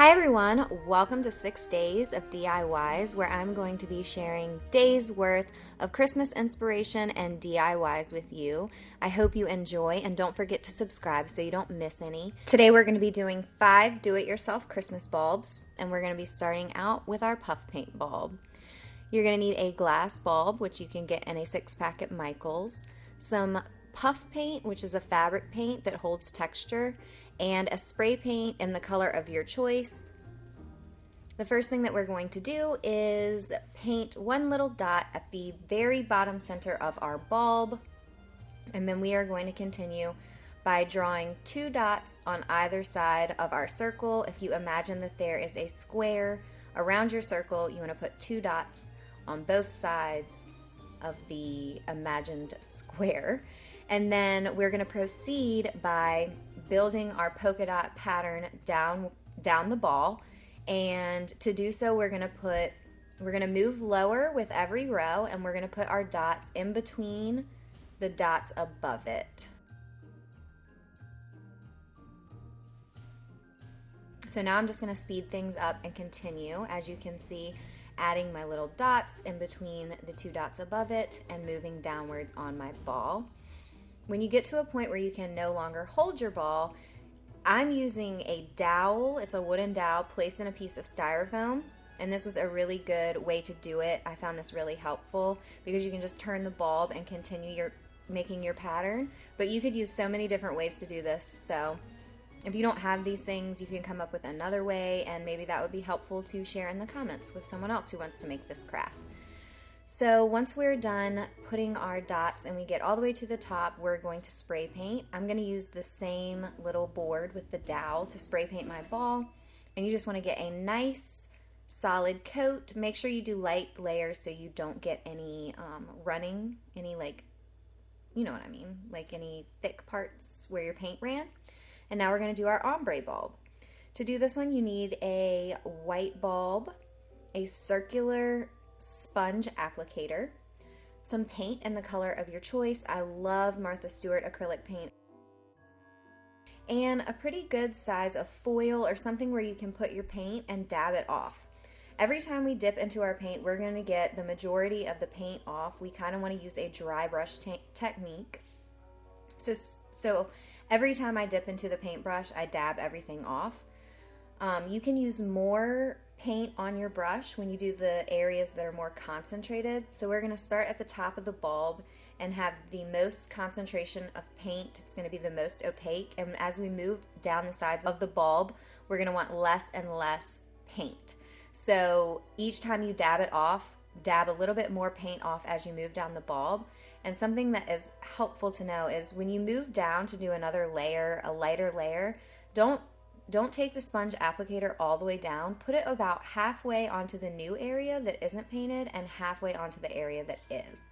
Hi everyone, welcome to 6 Days of DIYs, where I'm going to be sharing days worth of Christmas inspiration and DIYs with you. I hope you enjoy, and don't forget to subscribe so you don't miss any. Today we're going to be doing 5 do-it-yourself Christmas bulbs, and we're going to be starting out with our puff paint bulb. You're going to need a glass bulb, which you can get in a 6-pack at Michael's, some puff paint, which is a fabric paint that holds texture, and a spray paint in the color of your choice. The first thing that we're going to do is paint one little dot at the very bottom center of our bulb, and then we are going to continue by drawing 2 dots on either side of our circle. If you imagine that there is a square around your circle, you want to put 2 dots on both sides of the imagined square. And then we're going to proceed by building our polka dot pattern down the ball. And to do so, we're going to move lower with every row, and we're going to put our dots in between the dots above it. So now I'm just going to speed things up and continue, as you can see, adding my little dots in between the 2 dots above it and moving downwards on my ball. When you get to a point where you can no longer hold your ball, I'm using a dowel. It's a wooden dowel placed in a piece of styrofoam, and this was a really good way to do it. I found this really helpful because you can just turn the bulb and continue making your pattern, but you could use so many different ways to do this. So if you don't have these things, you can come up with another way, and maybe that would be helpful to share in the comments with someone else who wants to make this craft. So once we're done putting our dots and we get all the way to the top, we're going to spray paint. I'm going to use the same little board with the dowel to spray paint my ball, and you just want to get a nice solid coat. Make sure you do light layers so you don't get any running, any, like, you know what I mean, like any thick parts where your paint ran. And now we're going to do our ombre bulb. To do this one, you need a white bulb, a circular sponge applicator, some paint in the color of your choice. I love Martha Stewart acrylic paint, and a pretty good size of foil or something where you can put your paint and dab it off. Every time we dip into our paint, we're going to get the majority of the paint off. We kind of want to use a dry brush technique. So every time I dip into the paintbrush, I dab everything off. You can use more paint on your brush when you do the areas that are more concentrated. So we're going to start at the top of the bulb and have the most concentration of paint. It's going to be the most opaque, and as we move down the sides of the bulb, we're going to want less and less paint. So each time you dab it off, dab a little bit more paint off as you move down the bulb. And something that is helpful to know is when you move down to do another layer, a lighter layer, don't take the sponge applicator all the way down. Put it about halfway onto the new area that isn't painted and halfway onto the area that is.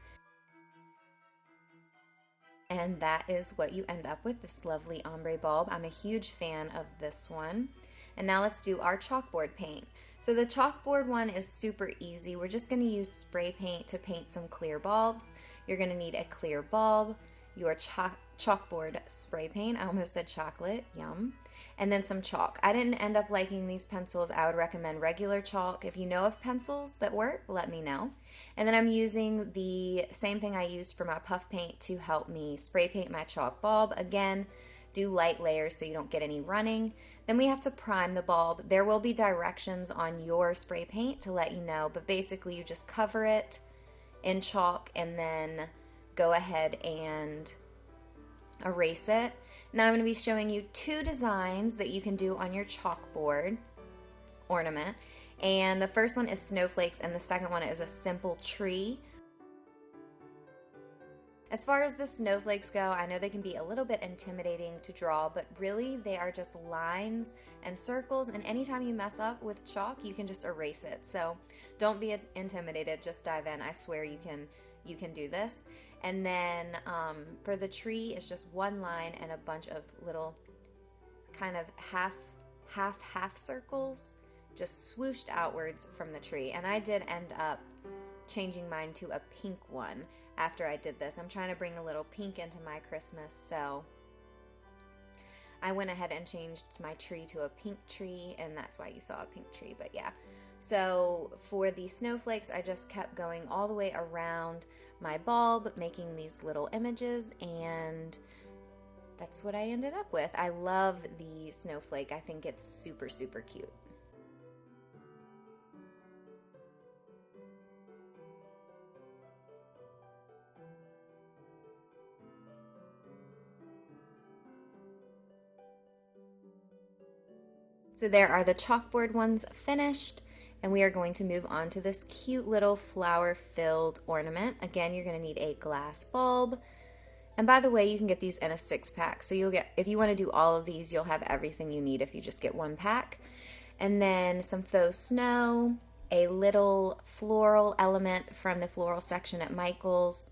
And that is what you end up with, this lovely ombre bulb. I'm a huge fan of this one. And now let's do our chalkboard paint. So the chalkboard one is super easy. We're just going to use spray paint to paint some clear bulbs. You're going to need a clear bulb, your chalkboard spray paint. I almost said chocolate, yum. And then some chalk. I didn't end up liking these pencils. I would recommend regular chalk. If you know of pencils that work, let me know. And then I'm using the same thing I used for my puff paint to help me spray paint my chalk bulb. Again, do light layers so you don't get any running. Then we have to prime the bulb. There will be directions on your spray paint to let you know, but basically you just cover it in chalk and then go ahead and erase it. Now I'm going to be showing you 2 designs that you can do on your chalkboard ornament. And the first one is snowflakes, and the second one is a simple tree. As far as the snowflakes go, I know they can be a little bit intimidating to draw, but really they are just lines and circles, and anytime you mess up with chalk, you can just erase it. So don't be intimidated, just dive in. I swear you can do this. And then for the tree, it's just one line and a bunch of little kind of half circles just swooshed outwards from the tree. And I did end up changing mine to a pink one after I did this. I'm trying to bring a little pink into my Christmas, so I went ahead and changed my tree to a pink tree, and that's why you saw a pink tree, but yeah. So for the snowflakes, I just kept going all the way around my bulb, making these little images, and that's what I ended up with. I love the snowflake. I think it's super, super cute. So there are the chalkboard ones finished, and we are going to move on to this cute little flower-filled ornament. Again, you're going to need a glass bulb. And by the way, you can get these in a 6-pack. So you'll get, if you want to do all of these, you'll have everything you need if you just get 1 pack. And then some faux snow, a little floral element from the floral section at Michael's.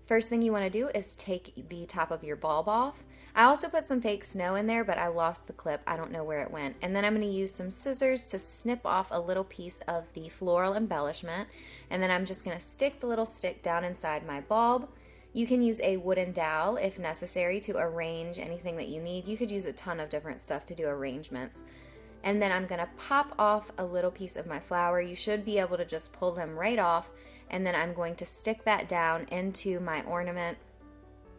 First thing you want to do is take the top of your bulb off. I also put some fake snow in there, but I lost the clip. I don't know where it went. And then I'm going to use some scissors to snip off a little piece of the floral embellishment. And then I'm just going to stick the little stick down inside my bulb. You can use a wooden dowel if necessary to arrange anything that you need. You could use a ton of different stuff to do arrangements. And then I'm going to pop off a little piece of my flower. You should be able to just pull them right off. And then I'm going to stick that down into my ornament,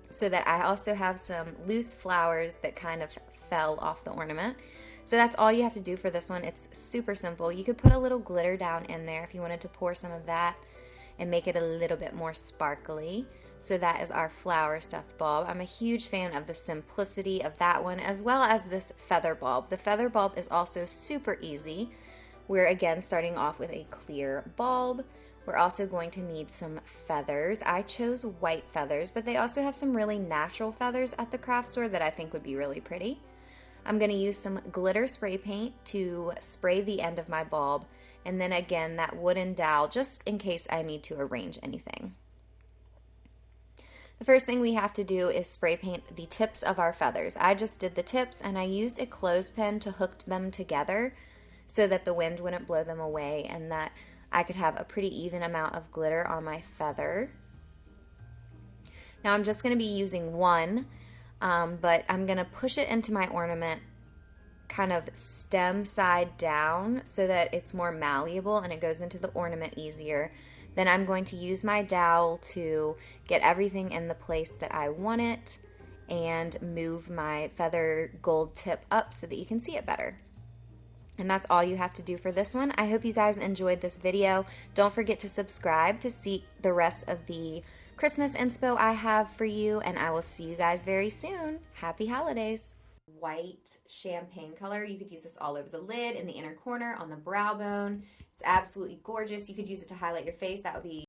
so that I also have some loose flowers that kind of fell off the ornament. So that's all you have to do for this one. It's super simple. You could put a little glitter down in there if you wanted to pour some of that and make it a little bit more sparkly. So that is our flower stuffed bulb. I'm a huge fan of the simplicity of that one, as well as this feather bulb. The feather bulb is also super easy. We're again starting off with a clear bulb. We're also going to need some feathers. I chose white feathers, but they also have some really natural feathers at the craft store that I think would be really pretty. I'm going to use some glitter spray paint to spray the end of my bulb, and then again that wooden dowel just in case I need to arrange anything. The first thing we have to do is spray paint the tips of our feathers. I just did the tips, and I used a clothespin to hook them together so that the wind wouldn't blow them away and that I could have a pretty even amount of glitter on my feather. Now I'm just going to be using one, but I'm going to push it into my ornament kind of stem side down so that it's more malleable and it goes into the ornament easier. Then I'm going to use my dowel to get everything in the place that I want it and move my feather gold tip up so that you can see it better. And that's all you have to do for this one. I hope you guys enjoyed this video. Don't forget to subscribe to see the rest of the Christmas inspo I have for you, and I will see you guys very soon. Happy holidays. White champagne color. You could use this all over the lid, in the inner corner, on the brow bone. It's absolutely gorgeous. You could use it to highlight your face. That would be